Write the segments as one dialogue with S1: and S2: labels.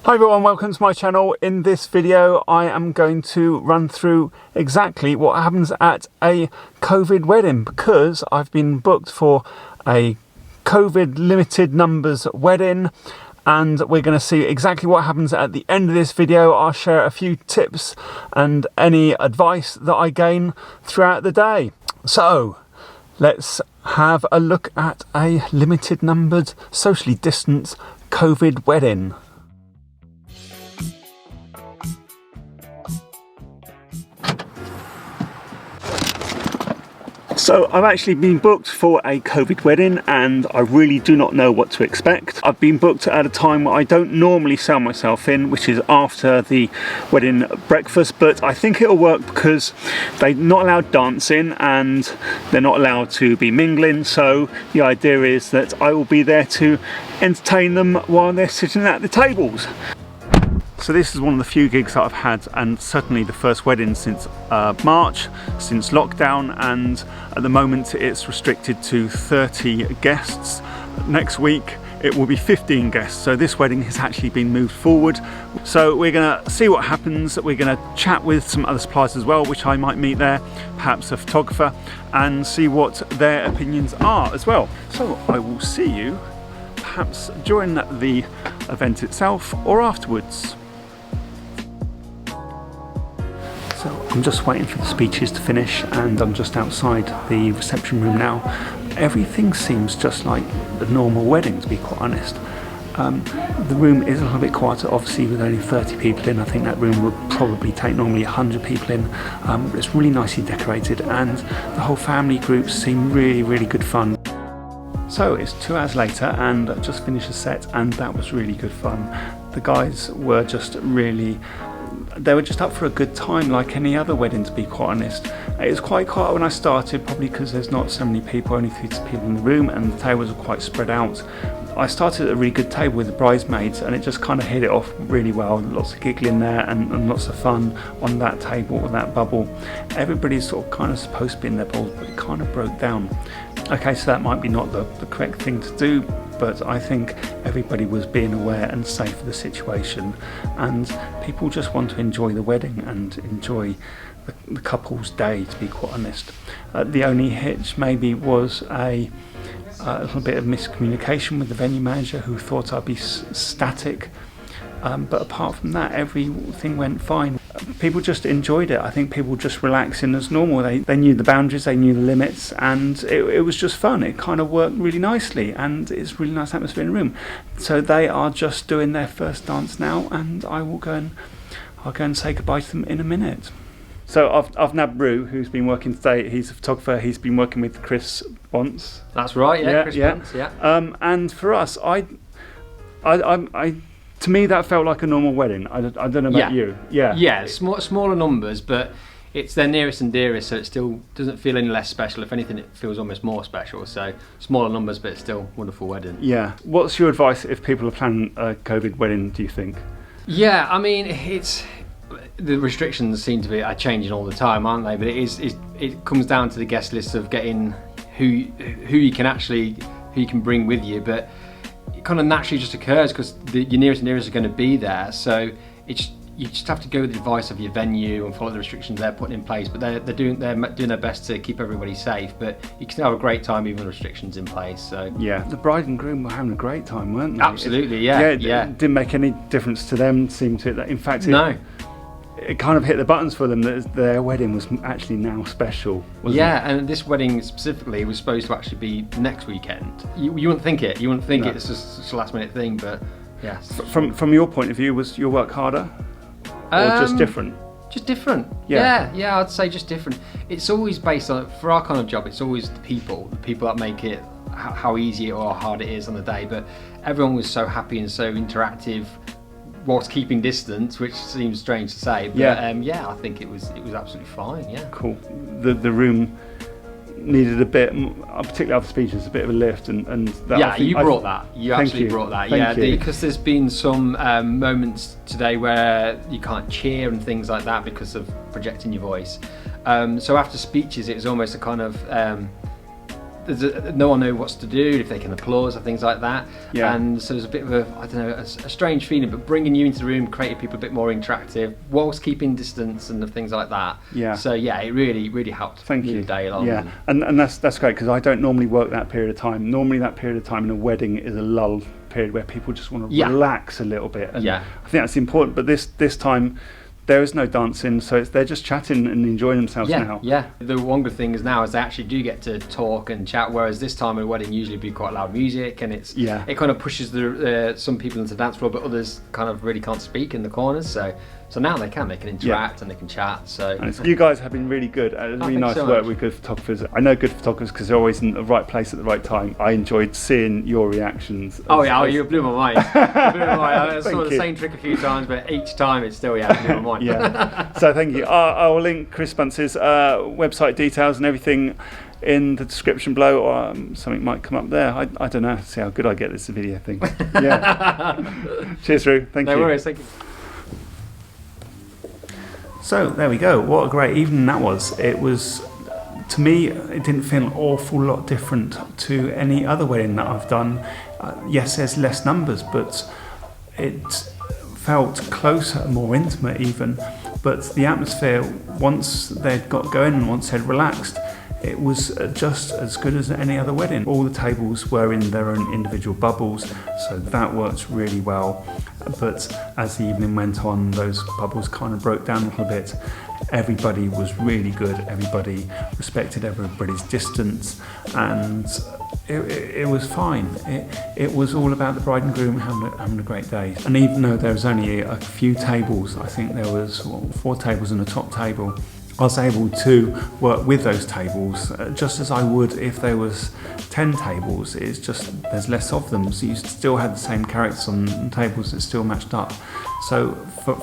S1: Hi everyone, welcome to my channel. In this video I am going to run through exactly what happens at a COVID wedding, because I've been booked for a COVID limited numbers wedding and we're going to see exactly what happens at the end of this video. I'll share a few tips and any advice that I gain throughout the day. So let's have a look at a limited numbered, socially distanced COVID wedding. So I've actually been booked for a COVID wedding and I really do not know what to expect. I've been booked at a time where I don't normally sell myself in, which is after the wedding breakfast, but I think it'll work because they're not allowed dancing and they're not allowed to be mingling. So the idea is that I will be there to entertain them while they're sitting at the tables. So this is one of the few gigs that I've had, and certainly the first wedding since March, since lockdown, and at the moment it's restricted to 30 guests. Next week it will be 15 guests, so this wedding has actually been moved forward. So we're gonna see what happens. We're gonna chat with some other suppliers as well, which I might meet there, perhaps a photographer, and see what their opinions are as well. So I will see you perhaps during the event itself or afterwards. So I'm just waiting for the speeches to finish and I'm just outside the reception room now. Everything seems just like the normal wedding, to be quite honest. The room is a little bit quieter, obviously with only 30 people in. I think that room would probably take normally 100 people in. But it's really nicely decorated and the whole family groups seem really good fun. So it's 2 hours later and I've just finished a set and that was really good fun. The guys were just they were just up for a good time, like any other wedding, to be quite honest. It was quite quiet when I started, probably because there's not so many people, only 30 people in the room, and the tables were quite spread out. I started at a really good table with the bridesmaids and it just kind of hit it off really well. Lots of giggling there and lots of fun on that table with that bubble. Everybody's sort of kind of supposed to be in their bowls, but it kind of broke down. Okay, so that might be not the correct thing to do, but I think everybody was being aware and safe of the situation, and people just want to enjoy the wedding and enjoy the couple's day, to be quite honest. The only hitch maybe was a little bit of miscommunication with the venue manager, who thought I'd be static, but apart from that everything went fine. People just enjoyed it. I think people just relaxing as normal. They knew the boundaries, they knew the limits, and it was just fun. It kind of worked really nicely and it's really nice atmosphere in the room. So they are just doing their first dance now and I'll go and say goodbye to them in a minute. So I've nabbed Rue, who's been working today. He's a photographer. He's been working with Chris Bunce.
S2: That's right, yeah, Chris Bunce, yeah.
S1: And for us, to me that felt like a normal wedding. I don't know about you. Yeah,
S2: smaller numbers, but it's their nearest and dearest, so it still doesn't feel any less special. If anything, it feels almost more special. So smaller numbers, but it's still a wonderful wedding.
S1: Yeah. What's your advice if people are planning a COVID wedding, do you think?
S2: Yeah, I mean, the restrictions seem to be changing all the time, aren't they? But it comes down to the guest list of getting who you can bring with you. But it kind of naturally just occurs because your nearest and dearest are going to be there. So you just have to go with the advice of your venue and follow the restrictions they're putting in place. But they're doing their best to keep everybody safe. But you can still have a great time even with restrictions in place. So yeah,
S1: the bride and groom were having a great time, weren't they?
S2: Absolutely, yeah.
S1: It didn't make any difference to them. Seemed to. In fact, it kind of hit the buttons for them that their wedding was actually now special, wasn't it?
S2: And this wedding specifically was supposed to actually be next weekend. You wouldn't think it. You wouldn't think it's just a last minute thing, but yeah.
S1: From your point of view, was your work harder or just different?
S2: Just different. Yeah, I'd say just different. It's always based on, for our kind of job, it's always the people that make it, how easy or hard it is on the day. But everyone was so happy and so interactive, whilst keeping distance, which seems strange to say, but I think it was absolutely fine. Yeah,
S1: cool. The room needed a bit, particularly after speeches, a bit of a lift, and that,
S2: yeah, you brought that. You absolutely brought that.
S1: Thank you.
S2: Because there's been some moments today where you can't cheer and things like that because of projecting your voice. So after speeches, it was almost a kind of no one knows what to do, if they can applaud or things like that.
S1: Yeah.
S2: And so there's a bit of a strange feeling, but bringing you into the room created people a bit more interactive whilst keeping distance and things like that.
S1: Yeah.
S2: So yeah, it really helped.
S1: Thank you.
S2: The day along.
S1: Yeah, and that's great, because I don't normally work that period of time. Normally that period of time in a wedding is a lull period where people just want to relax a little bit. And I think that's important. But this time, there is no dancing, so they're just chatting and enjoying themselves now.
S2: Yeah, the one good thing is now is they actually do get to talk and chat, whereas this time at a wedding usually be quite loud music, and it kind of pushes some people into the dance floor, but others kind of really can't speak in the corners. So now they can interact and they can chat. So
S1: you guys have been really good. It's really nice to work with good photographers. I know good photographers because they're always in the right place at the right time. I enjoyed seeing your reactions.
S2: You blew my mind. I saw the same trick a few times, but each time it still blew my mind.
S1: So thank you. I will link Chris Bunce's website details and everything in the description below, or something might come up there. I don't know. See how good I get this video thing. Cheers, Roo. Thank you.
S2: No worries. Thank you.
S1: So there we go. What a great evening that was. It was, to me, it didn't feel an awful lot different to any other wedding that I've done. Yes, there's less numbers, but it felt closer and more intimate even. But the atmosphere, once they'd got going and once they'd relaxed, it was just as good as any other wedding. All the tables were in their own individual bubbles, so that worked really well. But as the evening went on, those bubbles kind of broke down a little bit. Everybody was really good. Everybody respected everybody's distance, and it was fine. It was all about the bride and groom having a great day. And even though there was only a few tables, I think there was 4 tables and a top table, I was able to work with those tables just as I would if there was 10 tables. It's just there's less of them, so you still had the same characters on tables that still matched up. So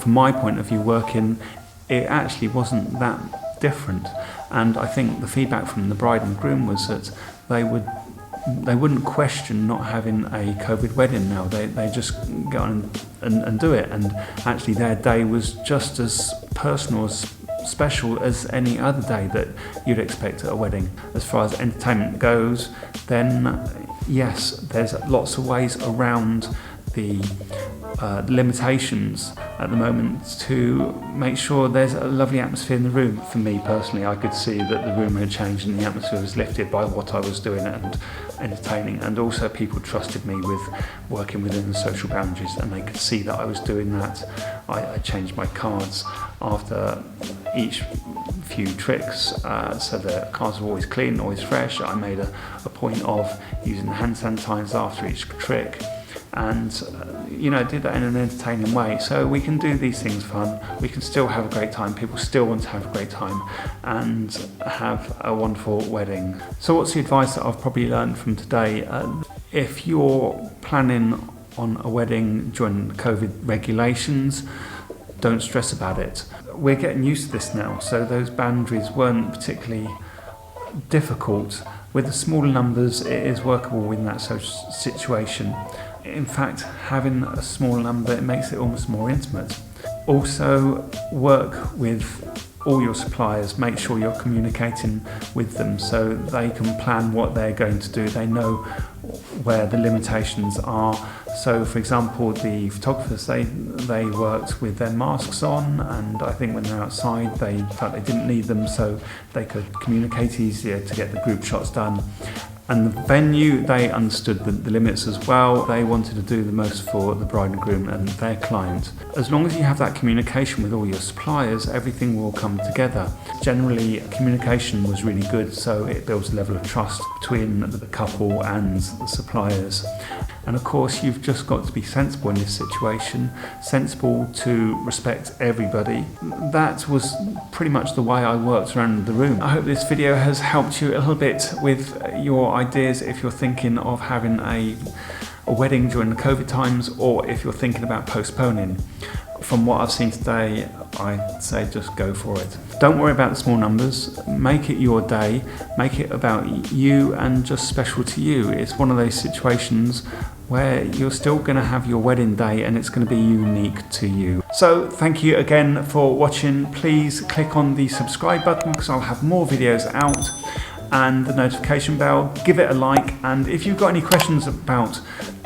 S1: from my point of view, working, it actually wasn't that different. And I think the feedback from the bride and groom was that they wouldn't question not having a COVID wedding now. They just go on and do it, and actually their day was just as personal, as special as any other day that you'd expect at a wedding. As far as entertainment goes, then yes, there's lots of ways around the limitations at the moment to make sure there's a lovely atmosphere in the room. For me personally, I could see that the room had changed and the atmosphere was lifted by what I was doing and entertaining, and also people trusted me with working within the social boundaries, and they could see that I was doing that. I changed my cards after each few tricks, so the cards were always clean, always fresh. I made a point of using the hand sanitizer after each trick, and did that in an entertaining way. So we can do these things fun, we can still have a great time, people still want to have a great time and have a wonderful wedding. So what's the advice that I've probably learned from today? If you're planning on a wedding during the COVID regulations, don't stress about it. We're getting used to this now, so those boundaries weren't particularly difficult. With the smaller numbers, it is workable in that social situation. In fact, having a small number, it makes it almost more intimate. Also, work with all your suppliers, make sure you're communicating with them so they can plan what they're going to do. They know where the limitations are. So for example, the photographers, they worked with their masks on, and I think when they're outside they felt they didn't need them, so they could communicate easier to get the group shots done. And the venue, they understood the limits as well. They wanted to do the most for the bride and groom and their client. As long as you have that communication with all your suppliers, everything will come together. Generally, communication was really good, so it builds a level of trust between the couple and the suppliers. And of course, you've just got to be sensible in this situation, sensible to respect everybody. That was pretty much the way I worked around the room. I hope this video has helped you a little bit with your ideas if you're thinking of having a wedding during the COVID times, or if you're thinking about postponing. From what I've seen today, I'd say just go for it. Don't worry about the small numbers, make it your day, make it about you and just special to you. It's one of those situations where you're still going to have your wedding day and it's going to be unique to you. So thank you again for watching. Please click on the subscribe button because I'll have more videos out. and the notification bell. Give it a like, and if you've got any questions about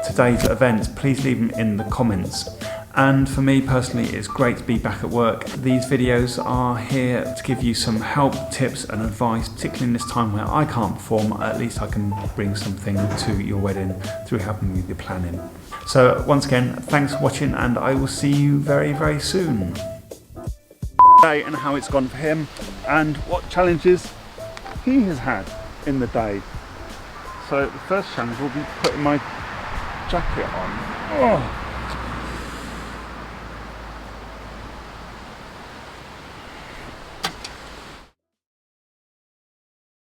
S1: today's event, please leave them in the comments. And for me personally, it's great to be back at work. These videos are here to give you some help, tips and advice, particularly in this time where I can't perform. At least I can bring something to your wedding through helping with your planning. So once again, thanks for watching, and I will see you very, very soon. And how it's gone for him, and what challenges he has had in the day. So the first challenge will be putting my jacket on. Oh.